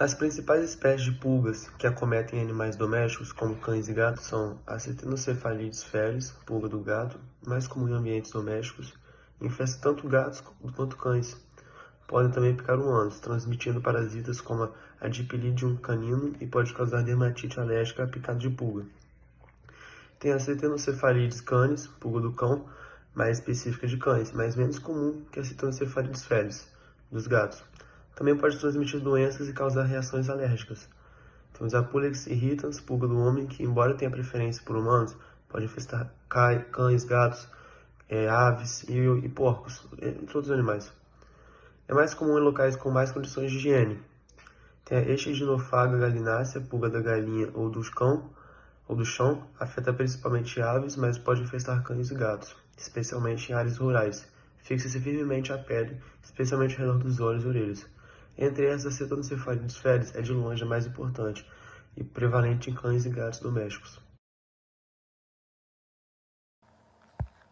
As principais espécies de pulgas que acometem animais domésticos, como cães e gatos, são a Ctenocefalides felis, pulga do gato, mais comum em ambientes domésticos, infesta tanto gatos quanto cães. Podem também picar humanos, transmitindo parasitas como a Dipylidium canino e pode causar dermatite alérgica à picada de pulga. Tem a Ctenocefalides canis, pulga do cão, mais específica de cães, mas menos comum que a Ctenocefalides felis, dos gatos. Também pode transmitir doenças e causar reações alérgicas. Temos a Pulex irritans, pulga do homem, que, embora tenha preferência por humanos, pode infestar cães, gatos, aves e porcos, entre outros animais. É mais comum em locais com mais condições de higiene. Tem a Echidinofaga galinácea, pulga da galinha ou do chão, afeta principalmente aves, mas pode infestar cães e gatos, especialmente em áreas rurais. Fixa-se firmemente a pele, especialmente ao redor dos olhos e orelhas. Entre essas, a Ctenocefalides felis é de longe a mais importante e prevalente em cães e gatos domésticos.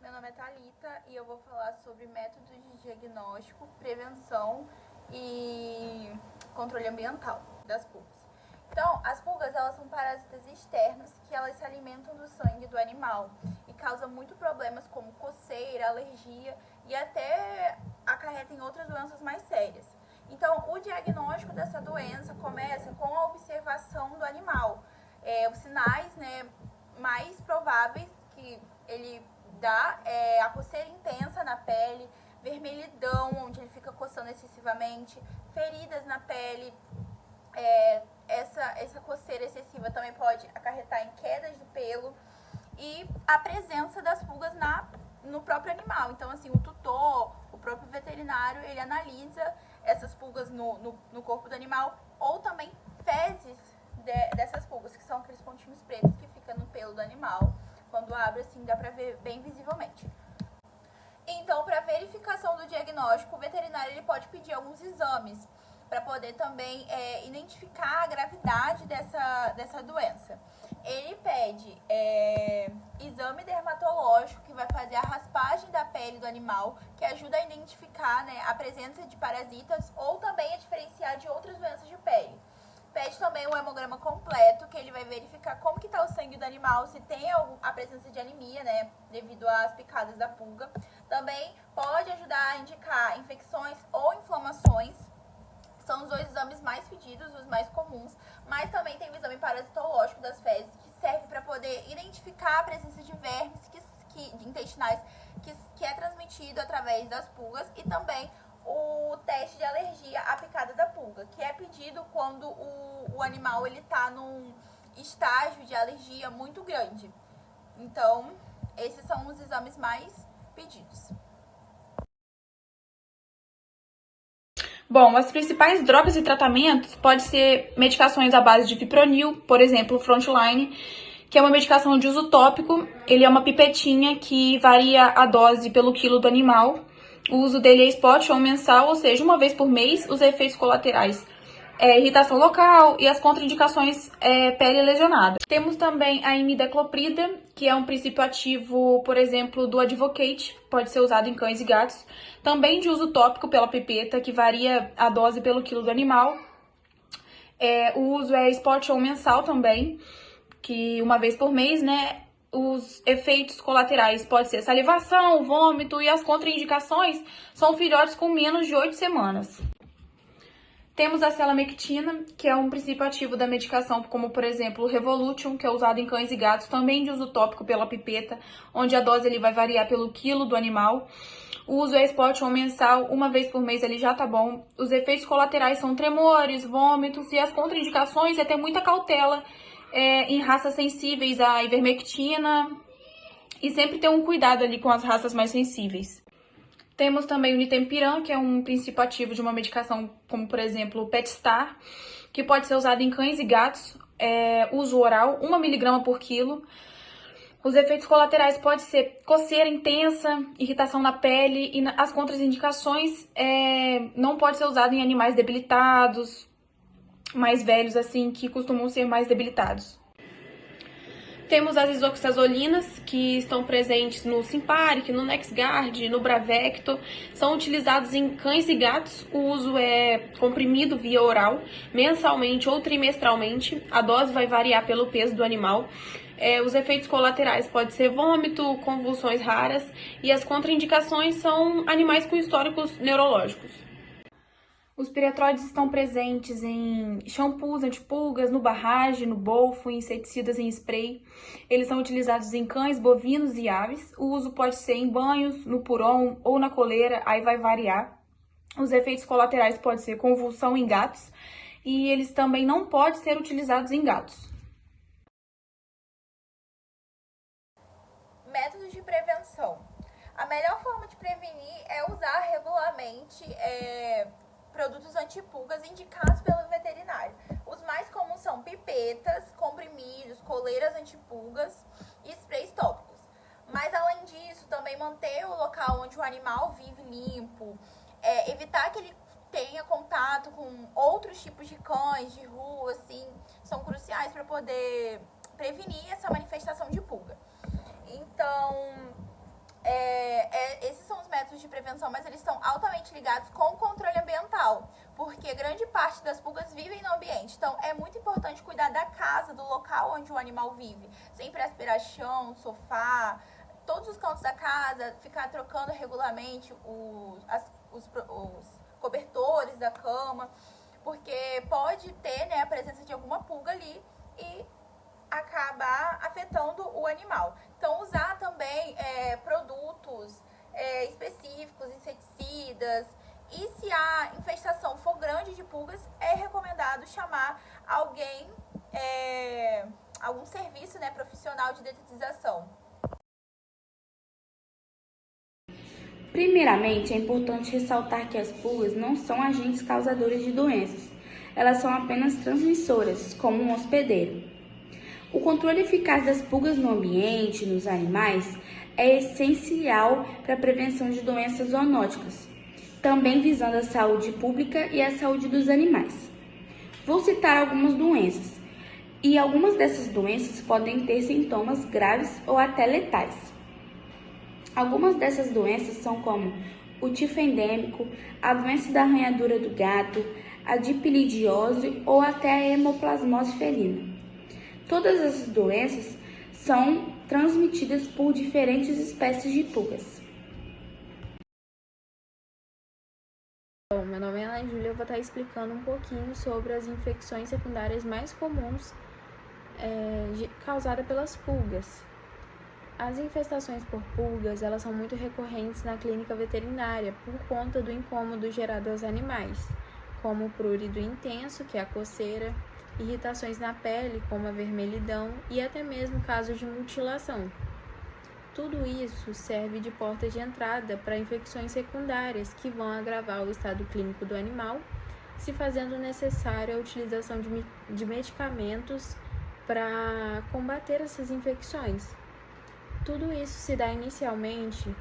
Meu nome é Thalita e eu vou falar sobre métodos de diagnóstico, prevenção e controle ambiental das pulgas. Então, as pulgas, elas são parasitas externos que elas se alimentam do sangue do animal e causam muito problemas como coceira, alergia e até acarretam outras doenças mais sérias. Então, o diagnóstico dessa doença começa com a observação do animal. Os sinais, mais prováveis que ele dá é a coceira intensa na pele, vermelhidão, onde ele fica coçando excessivamente, feridas na pele. Essa coceira excessiva também pode acarretar em quedas de pelo e a presença das pulgas no próprio animal. Então, assim, o tutor, o próprio veterinário, ele analisa essas pulgas no corpo do animal ou também fezes dessas pulgas, que são aqueles pontinhos pretos que ficam no pelo do animal. Quando abre, assim, dá pra ver bem visivelmente. Então, para verificação do diagnóstico, o veterinário ele pode pedir alguns exames para poder também identificar a gravidade dessa doença. Ele pede exame dermatológico, que vai fazer a raspagem da pele do animal, que ajuda a identificar, a presença de parasitas ou também a diferenciar de outras doenças de pele. Pede também o hemograma completo, que ele vai verificar como que está o sangue do animal, se tem a presença de anemia, devido às picadas da pulga. Também pode ajudar a indicar infecções ou inflamações. São os dois exames mais pedidos, os mais comuns, mas também tem o exame parasitológico das fezes, que serve para poder identificar a presença de vermes intestinais que é transmitido através das pulgas, e também o teste de alergia à picada da pulga, que é pedido quando o animal está num estágio de alergia muito grande. Então, esses são os exames mais pedidos. Bom, as principais drogas e tratamentos podem ser medicações à base de fipronil, por exemplo, Frontline, que é uma medicação de uso tópico. Ele é uma pipetinha que varia a dose pelo quilo do animal. O uso dele é spot ou mensal, ou seja, uma vez por mês. Os efeitos colaterais irritação local e as contraindicações pele lesionada. Temos também a imidacloprida, que é um princípio ativo, por exemplo, do Advocate, pode ser usado em cães e gatos. Também de uso tópico pela pipeta, que varia a dose pelo quilo do animal. O uso é spot ou mensal também, que uma vez por mês, Os efeitos colaterais podem ser salivação, vômito, e as contraindicações são filhotes com menos de 8 semanas. Temos a selamectina, que é um princípio ativo da medicação, como, por exemplo, o Revolution, que é usado em cães e gatos, também de uso tópico pela pipeta, onde a dose ele vai variar pelo quilo do animal. O uso é spot ou mensal, uma vez por mês ele já tá bom. Os efeitos colaterais são tremores, vômitos, e as contraindicações é ter muita cautela em raças sensíveis à ivermectina, e sempre ter um cuidado ali com as raças mais sensíveis. Temos também o nitempiran, que é um princípio ativo de uma medicação como, por exemplo, o Petstar, que pode ser usado em cães e gatos, uso oral, 1 mg por quilo. Os efeitos colaterais podem ser coceira intensa, irritação na pele, e as contraindicações não pode ser usado em animais debilitados, mais velhos, assim, que costumam ser mais debilitados. Temos as isoxazolinas, que estão presentes no Simparic, no NexGard, no Bravecto. São utilizados em cães e gatos. O uso é comprimido via oral, mensalmente ou trimestralmente. A dose vai variar pelo peso do animal. Os efeitos colaterais podem ser vômito, convulsões raras. E as contraindicações são animais com históricos neurológicos. Os piretroides estão presentes em shampoos antipulgas, no barrage, no bolfo, em inseticidas em spray. Eles são utilizados em cães, bovinos e aves. O uso pode ser em banhos, no puron ou na coleira, aí vai variar. Os efeitos colaterais podem ser convulsão em gatos e eles também não podem ser utilizados em gatos. Métodos de prevenção. A melhor forma de prevenir é usar regularmente produtos antipulgas indicados pelo veterinário. Os mais comuns são pipetas, comprimidos, coleiras antipulgas e sprays tópicos. Mas além disso, também manter o local onde o animal vive limpo, evitar que ele tenha contato com outros tipos de cães, de rua, assim, são cruciais para poder prevenir essa manifestação de pulga. Então, esses são os métodos de prevenção, mas eles estão altamente ligados com o controle ambiental, porque grande parte das pulgas vivem no ambiente. Então, é muito importante cuidar da casa, do local onde o animal vive. Sempre aspirar chão, sofá, todos os cantos da casa, ficar trocando regularmente os cobertores da cama, porque pode ter, a presença de alguma pulga ali e acabar afetando o animal. Então, usar também produtos específicos, inseticidas. E se a infestação for grande de pulgas, é recomendado chamar alguém, algum serviço profissional de detetização. Primeiramente, é importante ressaltar que as pulgas não são agentes causadores de doenças. Elas são apenas transmissoras, como um hospedeiro. O controle eficaz das pulgas no ambiente, nos animais, é essencial para a prevenção de doenças zoonóticas, também visando a saúde pública e a saúde dos animais. Vou citar algumas doenças, e algumas dessas doenças podem ter sintomas graves ou até letais. Algumas dessas doenças são como o tifo endêmico, a doença da arranhadura do gato, a dipilidiose ou até a hemoplasmose felina. Todas essas doenças são transmitidas por diferentes espécies de pulgas. Bom, meu nome é Ana Júlia, eu vou estar explicando um pouquinho sobre as infecções secundárias mais comuns causadas pelas pulgas. As infestações por pulgas, elas são muito recorrentes na clínica veterinária por conta do incômodo gerado aos animais, como o prurido intenso, que é a coceira, irritações na pele, como a vermelhidão, e até mesmo casos de mutilação. Tudo isso serve de porta de entrada para infecções secundárias que vão agravar o estado clínico do animal, se fazendo necessário a utilização de medicamentos para combater essas infecções. Tudo isso se dá inicialmente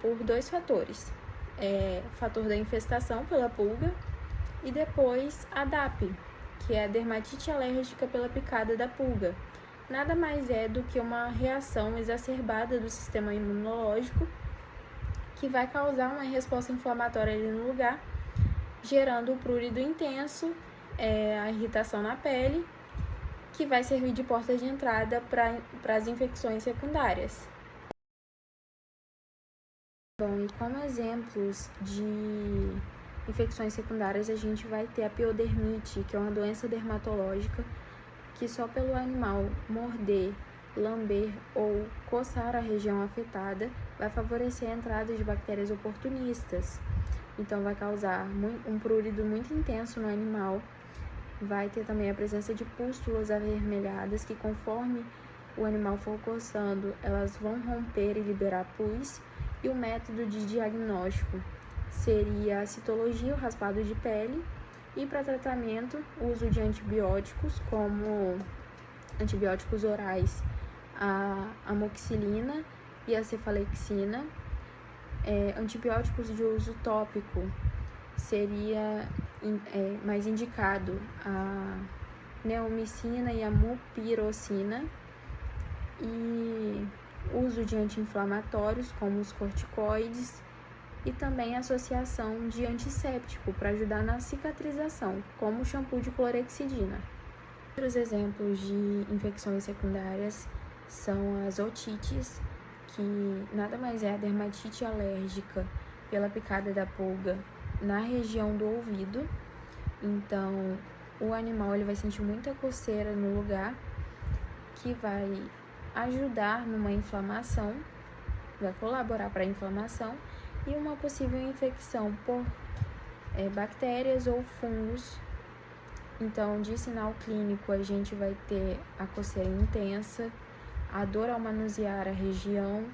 por dois fatores: o fator da infestação pela pulga e depois a DAP, que é a dermatite alérgica pela picada da pulga. Nada mais é do que uma reação exacerbada do sistema imunológico que vai causar uma resposta inflamatória ali no lugar, gerando o prurido intenso, a irritação na pele, que vai servir de porta de entrada para as infecções secundárias. Bom, e como exemplos de infecções secundárias, a gente vai ter a piodermite, que é uma doença dermatológica que só pelo animal morder, lamber ou coçar a região afetada vai favorecer a entrada de bactérias oportunistas. Então, vai causar um prurido muito intenso no animal. Vai ter também a presença de pústulas avermelhadas que, conforme o animal for coçando, elas vão romper e liberar pus. E o método de diagnóstico seria a citologia, o raspado de pele, e para tratamento, o uso de antibióticos, como antibióticos orais, a amoxicilina e a cefalexina. Antibióticos de uso tópico seria mais indicado a neomicina e a mupirocina. e uso de anti-inflamatórios, como os corticoides, e também associação de antisséptico para ajudar na cicatrização, como o shampoo de clorexidina. Outros exemplos de infecções secundárias são as otites, que nada mais é a dermatite alérgica pela picada da pulga na região do ouvido. Então, o animal ele vai sentir muita coceira no lugar, que vai ajudar numa inflamação, vai colaborar para a inflamação e uma possível infecção por bactérias ou fungos. Então, de sinal clínico, a gente vai ter a coceira intensa, a dor ao manusear a região,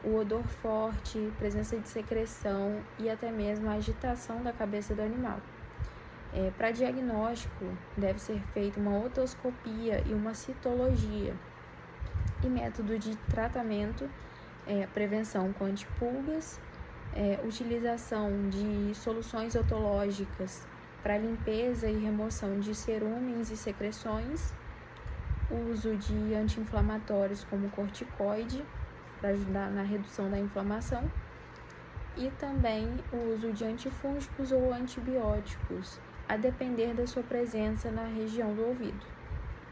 o odor forte, presença de secreção e até mesmo a agitação da cabeça do animal. Para diagnóstico, deve ser feita uma otoscopia e uma citologia. E método de tratamento, prevenção com antipulgas, utilização de soluções otológicas para limpeza e remoção de cerúmenes e secreções, uso de anti-inflamatórios como corticoide para ajudar na redução da inflamação e também o uso de antifúngicos ou antibióticos, a depender da sua presença na região do ouvido.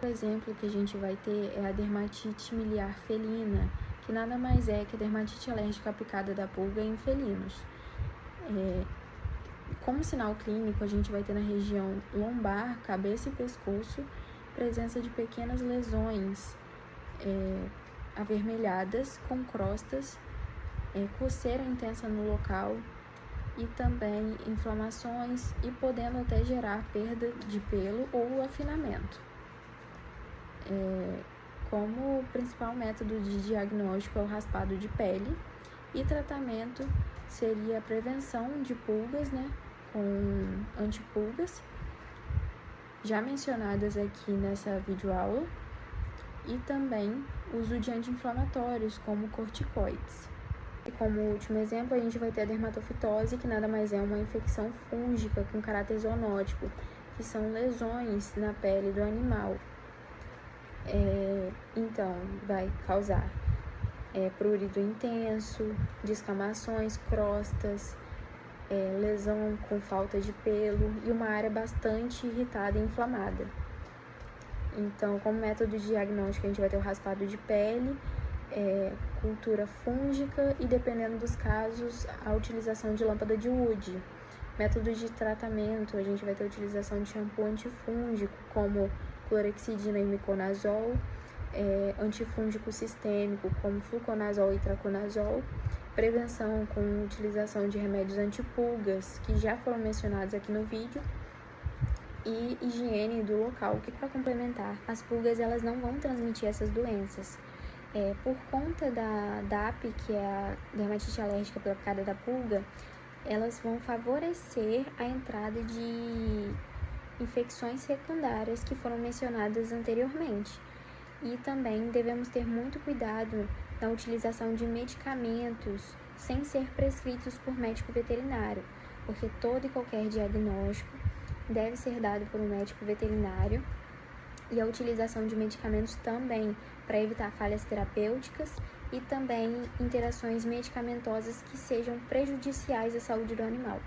O exemplo que a gente vai ter é a dermatite miliar felina, que nada mais é que a dermatite alérgica à picada da pulga em felinos. Como sinal clínico, a gente vai ter na região lombar, cabeça e pescoço, presença de pequenas lesões avermelhadas com crostas, coceira intensa no local e também inflamações e podendo até gerar perda de pelo ou afinamento. Como principal método de diagnóstico é o raspado de pele e tratamento seria a prevenção de pulgas, com antipulgas, já mencionadas aqui nessa videoaula, e também uso de anti-inflamatórios, como corticoides. E como último exemplo, a gente vai ter a dermatofitose, que nada mais é uma infecção fúngica com caráter zoonótico, que são lesões na pele do animal. Então, vai causar prurido intenso, descamações, crostas, lesão com falta de pelo e uma área bastante irritada e inflamada. Então, como método de diagnóstico, a gente vai ter o raspado de pele, cultura fúngica e, dependendo dos casos, a utilização de lâmpada de Wood. Método de tratamento, a gente vai ter a utilização de shampoo antifúngico, como clorexidina e miconazol, antifúngico sistêmico, como fluconazol e traconazol, prevenção com utilização de remédios antipulgas, que já foram mencionados aqui no vídeo, e higiene do local, que, para complementar, as pulgas elas não vão transmitir essas doenças. Por conta da DAP, que é a dermatite alérgica pela picada da pulga, elas vão favorecer a entrada de infecções secundárias que foram mencionadas anteriormente. E também devemos ter muito cuidado na utilização de medicamentos sem ser prescritos por médico veterinário, porque todo e qualquer diagnóstico deve ser dado por um médico veterinário, e a utilização de medicamentos também para evitar falhas terapêuticas e também interações medicamentosas que sejam prejudiciais à saúde do animal.